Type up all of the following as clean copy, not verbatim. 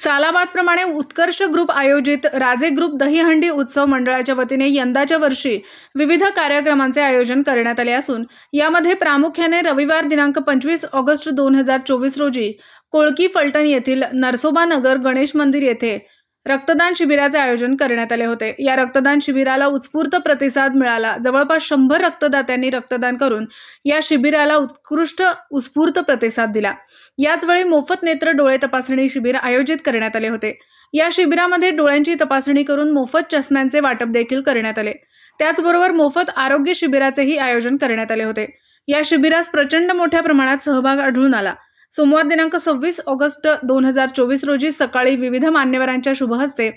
सालाबादप्रमाणे उत्कर्ष group आयोजित राजे group Dahihandi उत्सव मंडळाच्या वतीने यंदाच्या वर्षी विविध कार्यक्रमांचे आयोजन करण्यात आले असून यामध्ये प्रामुख्याने रविवार दिनांक 25 ऑगस्ट 2024 रोजी कोळकी फलटण येथील नरसोबा नगर गणेश मंदिर येथे रक्तदान शिबिराचे आयोजन करण्यात आले होते। या रक्तदान शिबिराला उत्स्फूर्त प्रतिसाद मिळाला। जवळपास 100 रक्तदात्यांनी रक्तदान करून या शिबिराला उत्स्फूर्त प्रतिसाद दिला। याचवेळी मोफत नेत्र डोळे तपासणी शिबिर आयोजित करण्यात आले होते। या शिबिरामध्ये डोळ्यांची तपासणी करून मोफत चष्म्यांचे वाटप देखील करण्यात आले। त्याचबरोबर मोफत आरोग्य शिबिराचेही आयोजन करण्यात आले होते। या शिबिरास प्रचंड मोठ्या प्रमाणात सहभाग आढळून आला। सोमवार दिनांक 26 ऑगस्ट 2024 रोजी सकाळी विविध मान्यवरांच्या शुभ हस्ते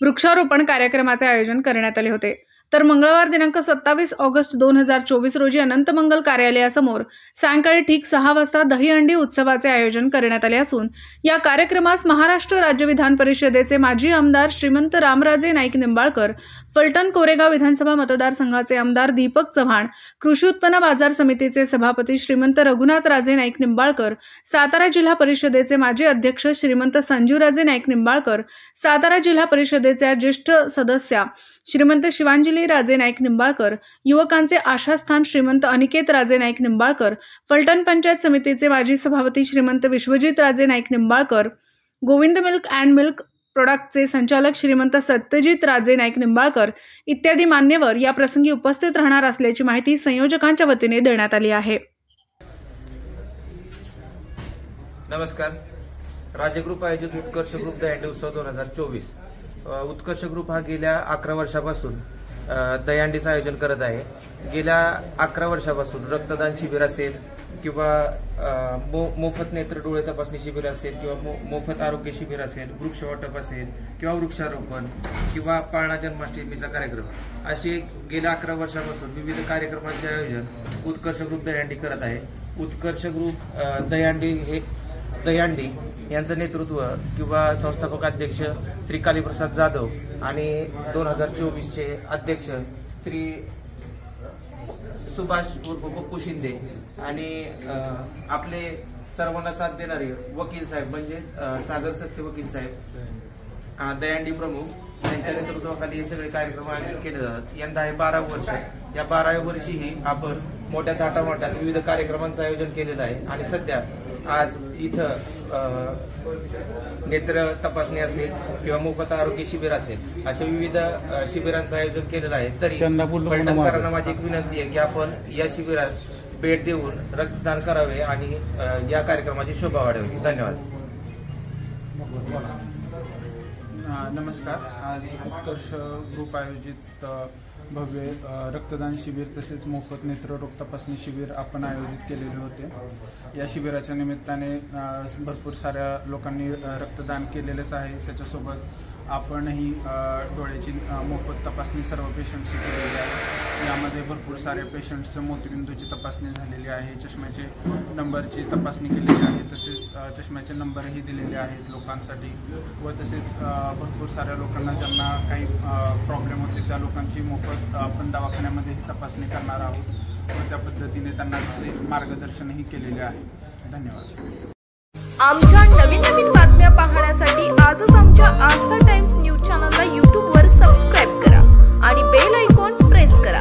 वृक्षारोपण कार्यक्रमाचे आयोजन करण्यात आले होते। तर मंगळवार दिनांक 27 ऑगस्ट 2024 रोजी अनंत मंगल कार्यालयासमोर सायंकाळी ठीक 6 वाजता दहीहंडी उत्सवाचे आयोजन करण्यात आले असून या कार्यक्रमास महाराष्ट्र राज्य विधान परिषदेचे माजी आमदार श्रीमंत रामराजे नाईक निंबाळकर, फलटण कोरेगाव विधानसभा मतदारसंघाचे आमदार दीपक चव्हाण, कृषी उत्पन्न बाजार समितीचे सभापती श्रीमंत रघुनाथ राजे नाईक निंबाळकर, सातारा जिल्हा परिषदेचे माजी अध्यक्ष श्रीमंत संजीवराजे नाईक निंबाळकर, सातारा जिल्हा परिषदेच्या ज्येष्ठ सदस्या श्रीमंत शिवांजली राजे नाईक निंबाळकर, युवकांचे आशास्थान श्रीमंत अनिकेत राजे नाईक निंबाळकर, फलटण पंचायत समितीचे माजी सभापती श्रीमंत विश्वजित राजे Naik Nimbalkar, Govind milk and milk प्रोडक्टचे संचालक श्रीमंत सत्यजित राजे नाईक निंबाळकर इत्यादी मान्यवर या प्रसंगी उपस्थित राहणार असल्याची माहिती संयोजकांच्या वतीने देण्यात आली आहे। नमस्कार। राजे ग्रुप आयोजित उत्कर्ष ग्रुप दहीहंडी उत्सव 2024 उत्कर्ष ग्रुप हा गेल्या 11 वर्षापासून दहीहंडीचं आयोजन करत आहे। गेल्या 11 वर्षापासून रक्तदान शिबिर असेल किंवा मोफत नेत्र डोळे तपासणी शिबिर असेल किंवा मोफत आरोग्य शिबिर असेल, वृक्ष वाटप असेल किंवा वृक्षारोपण किंवा पाळणा जन्माष्टमीचा कार्यक्रम असे गेल्या 11 वर्षापासून विविध कार्यक्रमांचे आयोजन उत्कर्ष ग्रुप दहीहंडी करत आहे। उत्कर्ष ग्रुप दहीहंडी यांचं नेतृत्व किंवा संस्थापक अध्यक्ष श्री कालीप्रसाद जाधव आणि 2024चे अध्यक्ष श्री सुभाष उर्फ पप्पू शिंदे आणि आपले सर्वांना साथ देणारे वकील साहेब म्हणजे सागर सस्ते वकील साहेब, दहीहंडी प्रमुख यांच्या नेतृत्वाखाली हे सगळे कार्यक्रम आयोजित केले जातात। यंदा आहे 12 वर्ष। या 12व्या वर्षीही आपण मोठ्या थाटामाटात विविध कार्यक्रमांचं आयोजन केलेलं आहे आणि सध्या आज इथं नेत्र तपासणी असेल किंवा मोफत आरोग्य शिबिर असेल अशा विविध शिबिरांचं आयोजन केलेलं आहे। तरी फलटणकरांना माझी एक विनंती आहे की आपण या शिबिरास भेट देऊन रक्तदान करावे आणि या कार्यक्रमाची शोभा वाढावी। धन्यवाद। नमस्कार। आज उत्कर्ष ग्रुप आयोजित भव्य रक्तदान शिबिर तसेच मोफत नेत्ररोग तपासणी शिबिर आपण आयोजित केलेले होते। या शिबिराच्या निमित्ताने भरपूर साऱ्या लोकांनी रक्तदान केलेलेच आहे। त्याच्यासोबत आपणही डोळ्याची मोफत तपासणी सर्व पेशंट्सची केलेली आहे। यामध्ये भरपूर साऱ्या पेशंट्सचं मोतीबिंदूची तपासणी झालेली आहे, चष्म्याचे नंबरची तपासणी केलेली आहे, तसेच चष्म्याचे नंबरही दिलेले आहेत लोकांसाठी व तसेच भरपूर साऱ्या लोकांना ज्यांना काही प्रॉब्लेम होते त्या लोकांची मोफत आपण दवाखान्यामध्येही तपासणी करणार आहोत व त्या पद्धतीने त्यांना तसे मार्गदर्शनही केलेले आहे। धन्यवाद। आमच्या नवीन बातम्या पाहण्यासाठी आजच आमच्या आस्था टाइम्स न्यूज चॅनलला YouTube वर सबस्क्राइब करा आणि बेल आयकॉन प्रेस करा।